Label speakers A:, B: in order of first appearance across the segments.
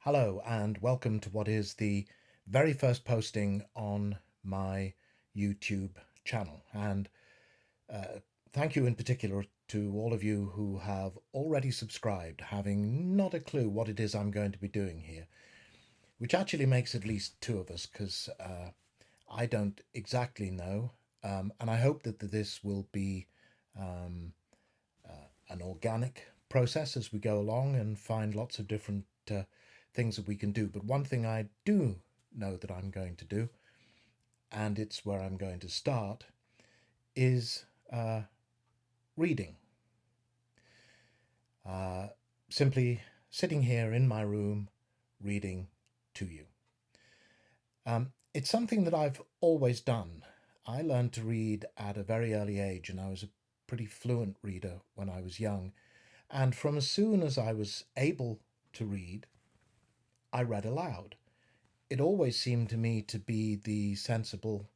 A: Hello and welcome to what is the very first posting on my YouTube channel. And uh, thank you in particular to all of you who have already subscribed, having not a clue what it is I'm going to be doing here, which actually makes at least two of us because I don't exactly know. And I hope that this will be um, an organic process as we go along and find lots of different things that we can do. But one thing I do know that I'm going to do, and it's where I'm going to start, is reading. Uh, Simply sitting here in my room reading to you. It's something that I've always done. I learned to read at a very early age, and I was a pretty fluent reader when I was young. And from as soon as I was able to read, I read aloud. It always seemed to me to be the sensible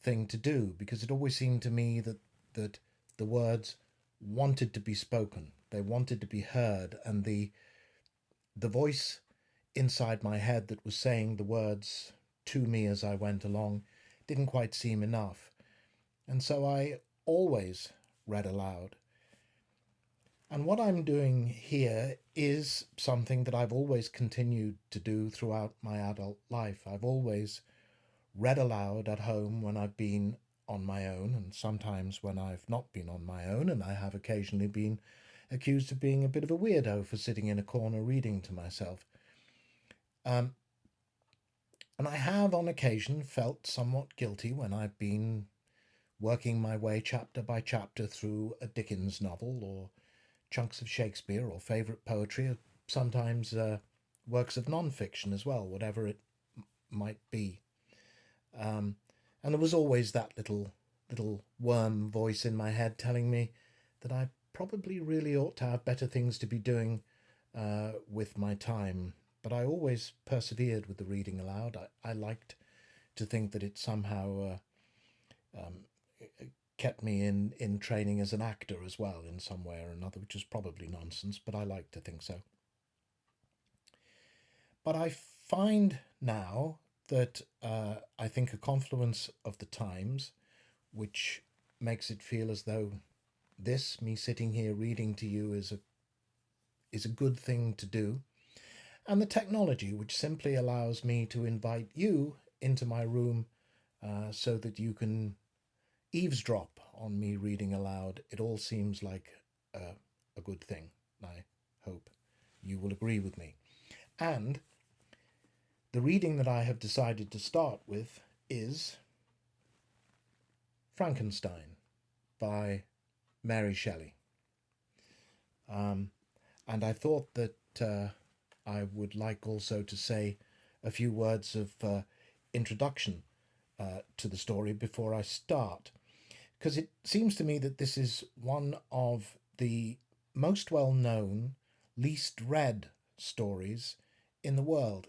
A: thing to do because it always seemed to me that the words wanted to be spoken. They wanted to be heard, and the voice inside my head that was saying the words to me as I went along didn't quite seem enough. And so I always read aloud. And what I'm doing here is something that I've always continued to do throughout my adult life. I've always read aloud at home when I've been on my own, and sometimes when I've not been on my own, and I have occasionally been accused of being a bit of a weirdo for sitting in a corner reading to myself. Um, and I have on occasion felt somewhat guilty when I've been working my way chapter by chapter through a Dickens novel or chunks of Shakespeare or favourite poetry, or sometimes works of non-fiction as well, whatever it might be. Um, and there was always that little worm voice in my head telling me that I probably really ought to have better things to be doing with my time. But I always persevered with the reading aloud. I liked to think that it somehow um, kept me in training as an actor as well in some way or another, which is probably nonsense, but I like to think so. But I find now that I think a confluence of the times, which makes it feel as though me sitting here reading to you, is a good thing to do, and the technology, which simply allows me to invite you into my room so that you can eavesdrop on me reading aloud. It all seems like a good thing. I hope you will agree with me. And the reading that I have decided to start with is Frankenstein by Mary Shelley. Um, and I thought that I would like also to say a few words of introduction to the story before I start, because it seems to me that this is one of the most well known, least read stories in the world.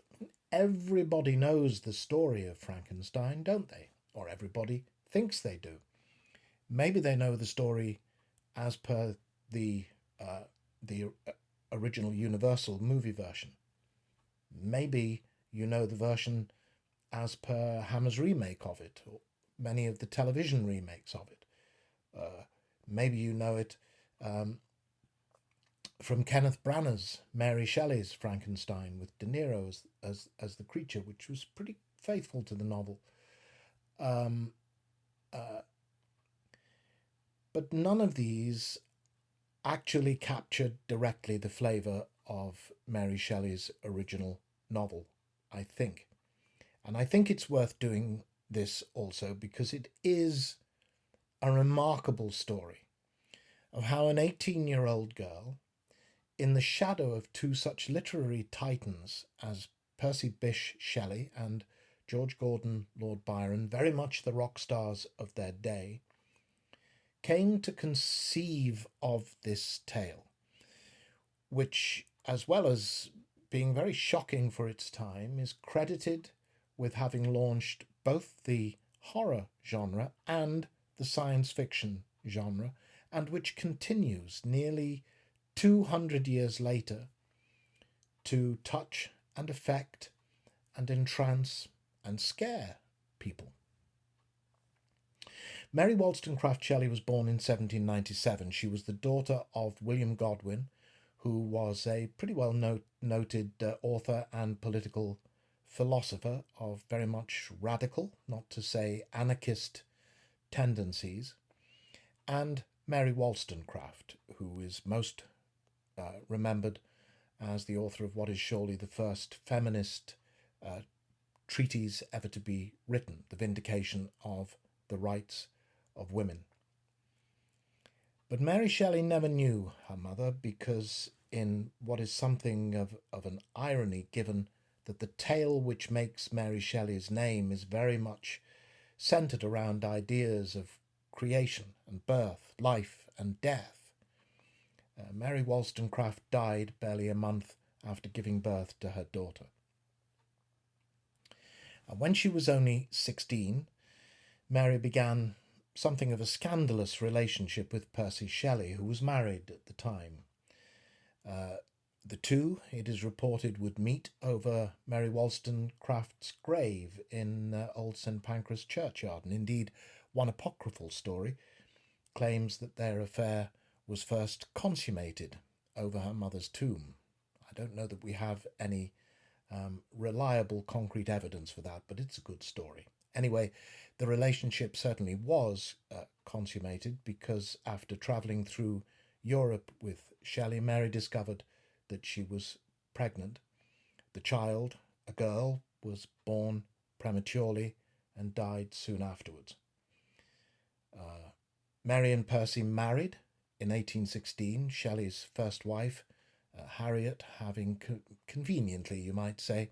A: Everybody knows the story of Frankenstein, don't they? Or everybody thinks they do. Maybe they know the story as per the the original Universal movie version. Maybe you know the version as per Hammer's remake of it, or many of the television remakes of it. Uh, Maybe you know it um, from Kenneth Branagh's Mary Shelley's Frankenstein with De Niro as the creature, which was pretty faithful to the novel. Um, uh, but none of these actually captured directly the flavour of Mary Shelley's original novel, I think. And I think it's worth doing this also because it is a remarkable story of how an 18-year-old girl, in the shadow of two such literary titans as Percy Bysshe Shelley and George Gordon Lord Byron, very much the rock stars of their day, came to conceive of this tale, which, as well as being very shocking for its time, is credited with having launched both the horror genre and the science fiction genre, and which continues nearly 200 years later to touch and affect and entrance and scare people. Mary Wollstonecraft Shelley was born in 1797. She was the daughter of William Godwin, who was a pretty well noted author and political philosopher of very much radical, not to say anarchist, tendencies, and Mary Wollstonecraft, who is most remembered as the author of what is surely the first feminist treatise ever to be written, The Vindication of the Rights of Women. But Mary Shelley never knew her mother, because in what is something of an irony, given that the tale which makes Mary Shelley's name is very much centered around ideas of creation and birth, life and death. Mary Wollstonecraft died barely a month after giving birth to her daughter. When she was only 16, Mary began something of a scandalous relationship with Percy Shelley, who was married at the time. The two, it is reported, would meet over Mary Wollstonecraft's grave in Old St Pancras churchyard, and indeed one apocryphal story claims that their affair was first consummated over her mother's tomb. I don't know that we have any reliable concrete evidence for that, but it's a good story. Anyway, the relationship certainly was consummated, because after travelling through Europe with Shelley, Mary discovered that she was pregnant. The child, a girl, was born prematurely and died soon afterwards. Mary and Percy married in 1816, Shelley's first wife, Harriet, having conveniently, you might say,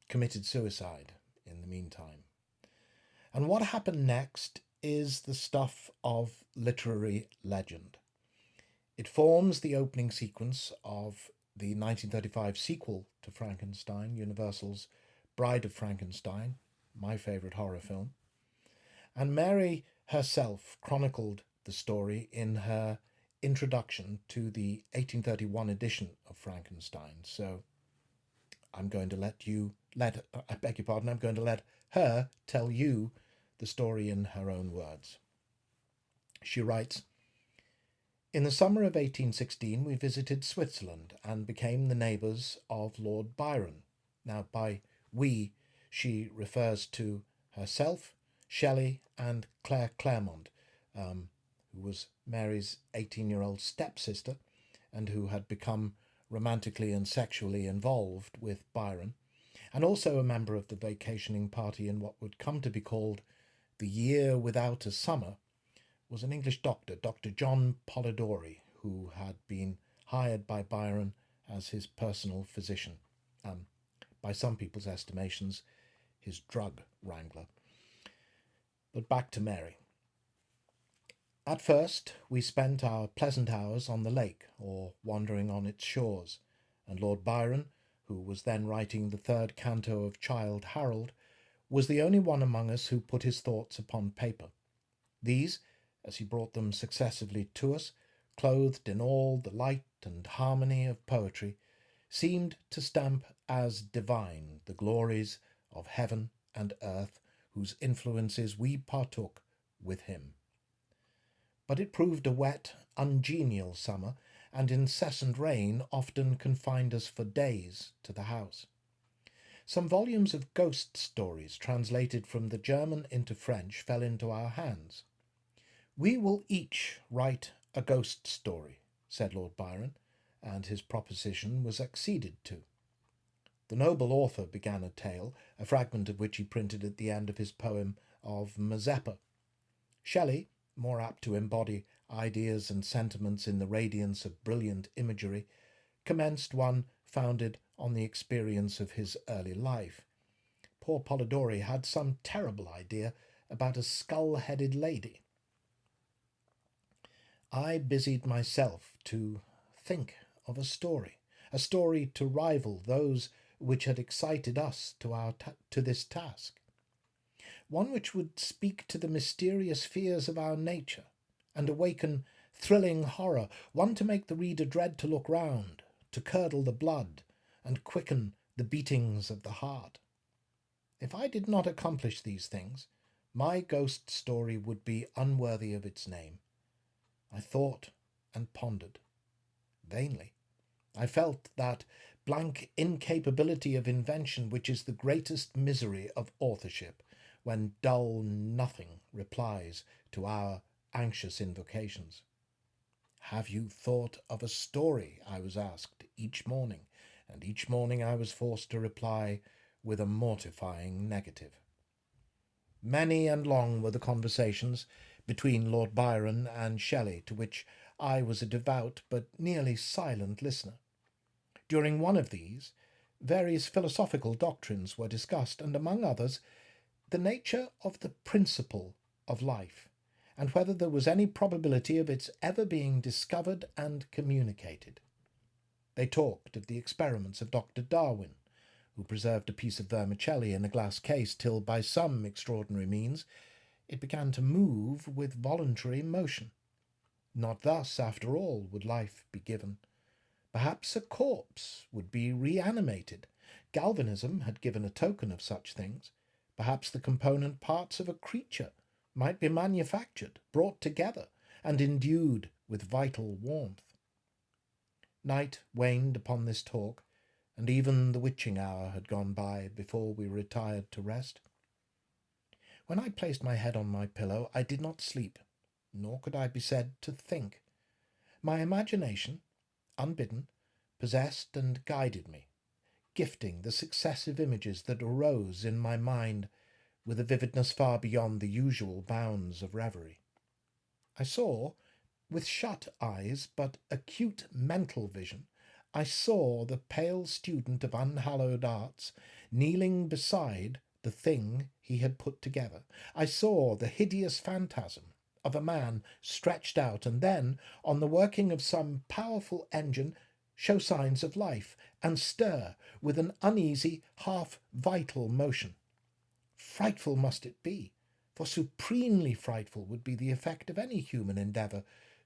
A: committed suicide in the meantime. And what happened next is the stuff of literary legend. It forms the opening sequence of the 1935 sequel to Frankenstein, Universal's Bride of Frankenstein, my favourite horror film. And Mary herself chronicled the story in her introduction to the 1831 edition of Frankenstein. So I'm going to I'm going to let her tell you the story in her own words. She writes, "In the summer of 1816 we visited Switzerland and became the neighbours of Lord Byron." Now by we, she refers to herself, Shelley and Claire Clairmont, who was Mary's 18-year-old stepsister and who had become romantically and sexually involved with Byron, and also a member of the vacationing party in what would come to be called the Year Without a Summer, was an English doctor, Dr. John Polidori, who had been hired by Byron as his personal physician, by some people's estimations, his drug wrangler. But back to Mary. At first, we spent our pleasant hours on the lake, or wandering on its shores, and Lord Byron, who was then writing the third canto of Childe Harold, was the only one among us who put his thoughts upon paper. These, as he brought them successively to us, clothed in all the light and harmony of poetry, seemed to stamp as divine the glories of heaven and earth, whose influences we partook with him. But it proved a wet, ungenial summer, and incessant rain often confined us for days to the house. Some volumes of ghost stories translated from the German into French fell into our hands. "We will each write a ghost story," said Lord Byron, and his proposition was acceded to. The noble author began a tale, a fragment of which he printed at the end of his poem of Mazeppa. Shelley, more apt to embody ideas and sentiments in the radiance of brilliant imagery, commenced one founded on the experience of his early life. Poor Polidori had some terrible idea about a skull-headed lady. I busied myself to think of a story to rival those which had excited us to this task. One which would speak to the mysterious fears of our nature and awaken thrilling horror, one to make the reader dread to look round, to curdle the blood, and quicken the beatings of the heart. If I did not accomplish these things, my ghost story would be unworthy of its name. I thought and pondered. Vainly. I felt that blank incapability of invention which is the greatest misery of authorship, when dull nothing replies to our anxious invocations. "Have you thought of a story?" I was asked each morning, and each morning I was forced to reply with a mortifying negative. Many and long were the conversations between Lord Byron and Shelley, to which I was a devout but nearly silent listener. During one of these, various philosophical doctrines were discussed, and among others, the nature of the principle of life, and whether there was any probability of its ever being discovered and communicated. They talked of the experiments of Dr. Darwin, who preserved a piece of vermicelli in a glass case till, by some extraordinary means, it began to move with voluntary motion. Not thus, after all, would life be given. Perhaps a corpse would be reanimated. Galvanism had given a token of such things. Perhaps the component parts of a creature might be manufactured, brought together, and endued with vital warmth. Night waned upon this talk, and even the witching hour had gone by before we retired to rest. When I placed my head on my pillow, I did not sleep, nor could I be said to think. My imagination, unbidden, possessed and guided me, gifting the successive images that arose in my mind with a vividness far beyond the usual bounds of reverie. I saw, with shut eyes but acute mental vision, I saw the pale student of unhallowed arts kneeling beside the thing he had put together. I saw the hideous phantasm of a man stretched out, and then, on the working of some powerful engine, show signs of life, and stir with an uneasy, half-vital motion. Frightful must it be, for supremely frightful would be the effect of any human endeavour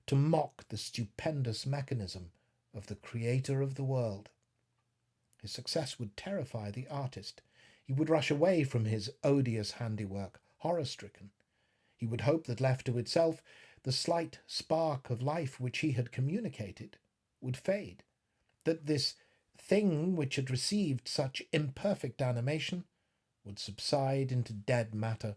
A: to mock the stupendous mechanism of the Creator of the world. His success would terrify the artist. He would rush away from his odious handiwork, horror-stricken. He would hope that, left to itself, the slight spark of life which he had communicated would fade, that this thing which had received such imperfect animation would subside into dead matter,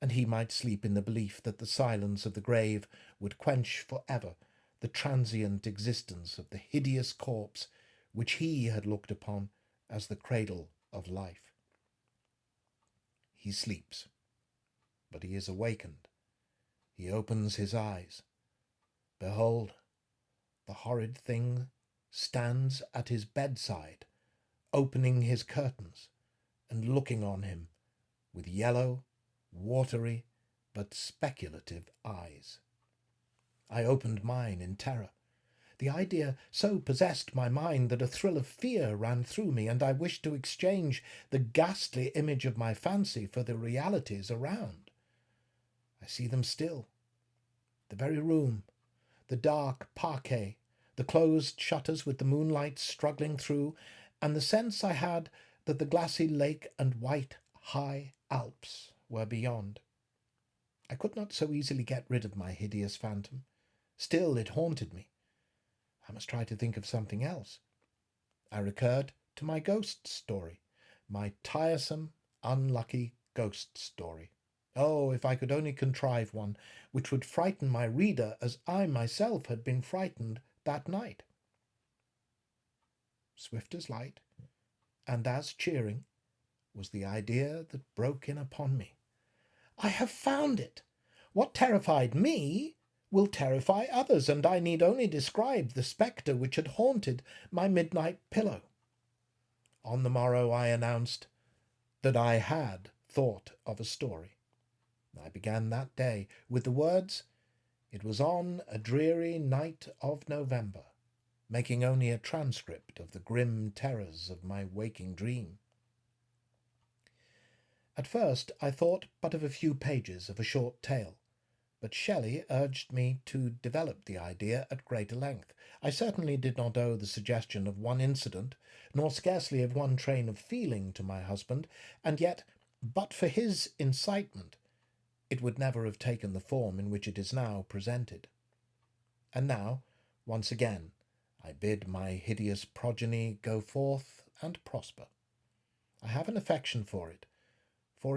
A: and he might sleep in the belief that the silence of the grave would quench for ever the transient existence of the hideous corpse which he had looked upon as the cradle of life. He sleeps, but he is awakened. He opens his eyes. Behold, the horrid thing stands at his bedside, opening his curtains and looking on him with yellow, watery, but speculative eyes. I opened mine in terror. The idea so possessed my mind that a thrill of fear ran through me, and I wished to exchange the ghastly image of my fancy for the realities around. I see them still. The very room, the dark parquet, the closed shutters with the moonlight struggling through, and the sense I had that the glassy lake and white high Alps were beyond. I could not so easily get rid of my hideous phantom. Still it haunted me. I must try to think of something else. I recurred to my ghost story, my tiresome, unlucky ghost story. Oh, if I could only contrive one which would frighten my reader as I myself had been frightened that night. Swift as light, and as cheering, was the idea that broke in upon me. I have found it! What terrified me will terrify others, and I need only describe the spectre which had haunted my midnight pillow. On the morrow I announced that I had thought of a story. I began that day with the words, "It was on a dreary night of November," making only a transcript of the grim terrors of my waking dream. At first I thought but of a few pages of a short tale, but Shelley urged me to develop the idea at greater length. I certainly did not owe the suggestion of one incident, nor scarcely of one train of feeling to my husband, and yet, but for his incitement, it would never have taken the form in which it is now presented. And now, once again, I bid my hideous progeny go forth and prosper. I have an affection for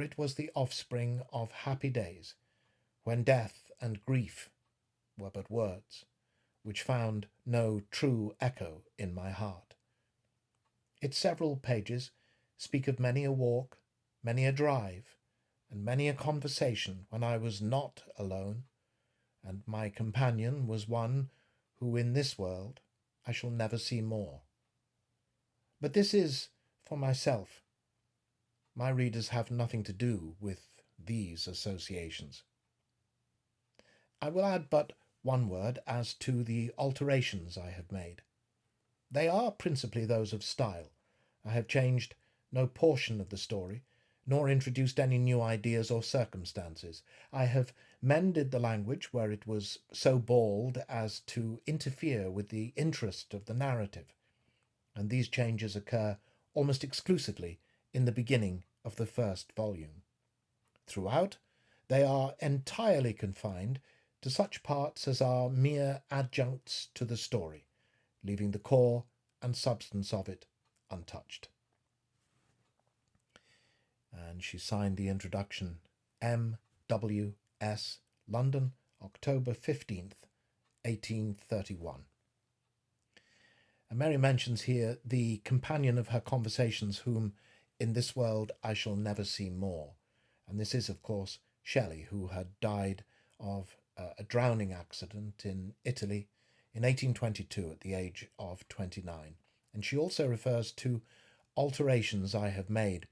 A: it was the offspring of happy days, when death and grief were but words, which found no true echo in my heart. Its several pages speak of many a walk, many a drive, and many a conversation when I was not alone, and my companion was one who in this world I shall never see more. But this is for myself. My readers have nothing to do with these associations. I will add but one word as to the alterations I have made. They are principally those of style. I have changed no portion of the story, nor introduced any new ideas or circumstances. I have mended the language where it was so bald as to interfere with the interest of the narrative, and these changes occur almost exclusively in the beginning of the first volume. Throughout, they are entirely confined to such parts as are mere adjuncts to the story, leaving the core and substance of it untouched. And she signed the introduction, M.W.S., London, October 15th, 1831. And Mary mentions here the companion of her conversations whom in this world I shall never see more. And this is, of course, Shelley, who had died of a drowning accident in Italy in 1822 at the age of 29. And she also refers to alterations I have made.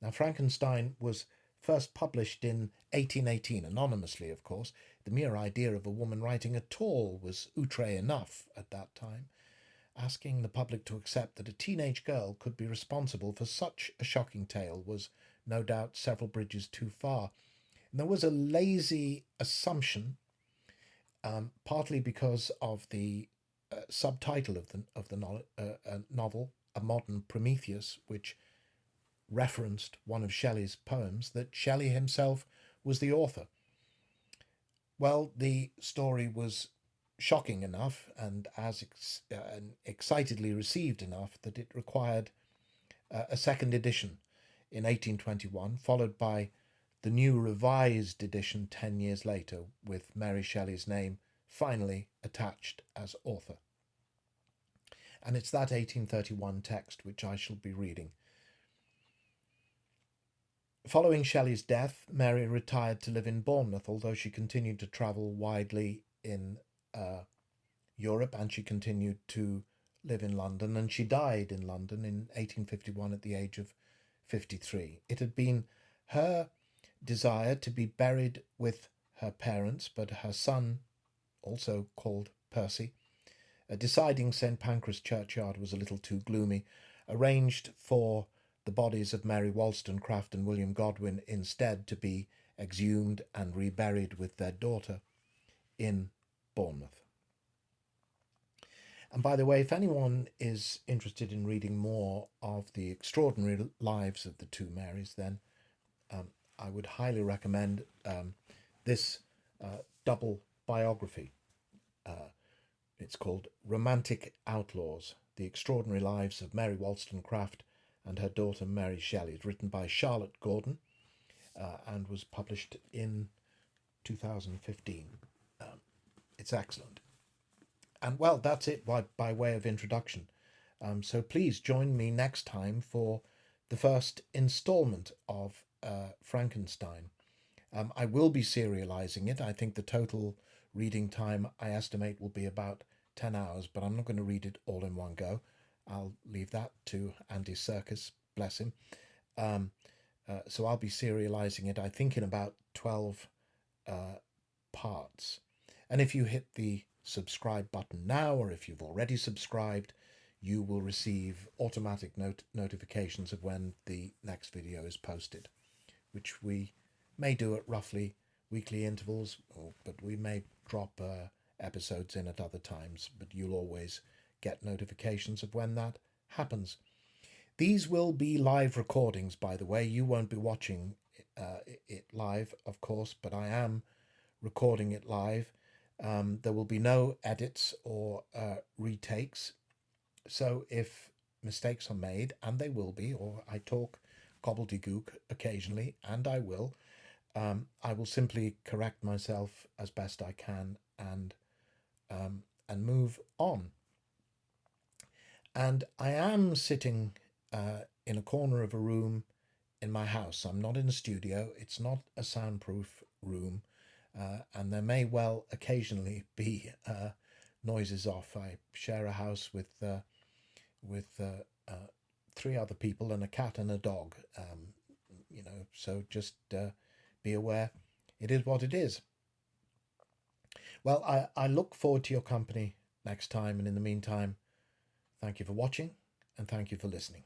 A: Now, Frankenstein was first published in 1818, anonymously, of course. The mere idea of a woman writing at all was outre enough at that time. Asking the public to accept that a teenage girl could be responsible for such a shocking tale was no doubt several bridges too far. And there was a lazy assumption, partly because of the subtitle of the novel, A Modern Prometheus, which referenced one of Shelley's poems, that Shelley himself was the author. Well, the story was shocking enough and as excitedly received enough that it required a second edition in 1821, followed by the new revised edition 10 years later, with Mary Shelley's name finally attached as author. And it's that 1831 text which I shall be reading. Following Shelley's death, Mary retired to live in Bournemouth, although she continued to travel widely in Europe, and she continued to live in London, and she died in London in 1851 at the age of 53. It had been her desire to be buried with her parents, but her son, also called Percy, deciding St Pancras churchyard was a little too gloomy, arranged for the bodies of Mary Wollstonecraft and William Godwin instead to be exhumed and reburied with their daughter in Bournemouth. And by the way, if anyone is interested in reading more of the extraordinary lives of the two Marys, then I would highly recommend this double biography. It's called Romantic Outlaws, The Extraordinary Lives of Mary Wollstonecraft and Her Daughter Mary Shelley. It's written by Charlotte Gordon and was published in 2015. It's excellent. And well, that's it by way of introduction. So please join me next time for the first installment of Frankenstein. I will be serializing it. I think the total reading time I estimate will be about 10 hours, but I'm not going to read it all in one go. I'll leave that to Andy Serkis, bless him. So I'll be serializing it, I think, in about 12 parts. And if you hit the subscribe button now, or if you've already subscribed, you will receive automatic notifications of when the next video is posted, which we may do at roughly weekly intervals, but we may drop episodes in at other times, but you'll always get notifications of when that happens. These will be live recordings, by the way. You won't be watching it live, of course, but I am recording it live. There will be no edits or retakes. So if mistakes are made, and they will be, or I talk gobbledygook occasionally, and I will simply correct myself as best I can and move on. And I am sitting in a corner of a room in my house. I'm not in a studio. It's not a soundproof room, and there may well occasionally be noises off. I share a house with three other people and a cat and a dog. So just be aware. It is what it is. Well, I look forward to your company next time, and in the meantime, thank you for watching and thank you for listening.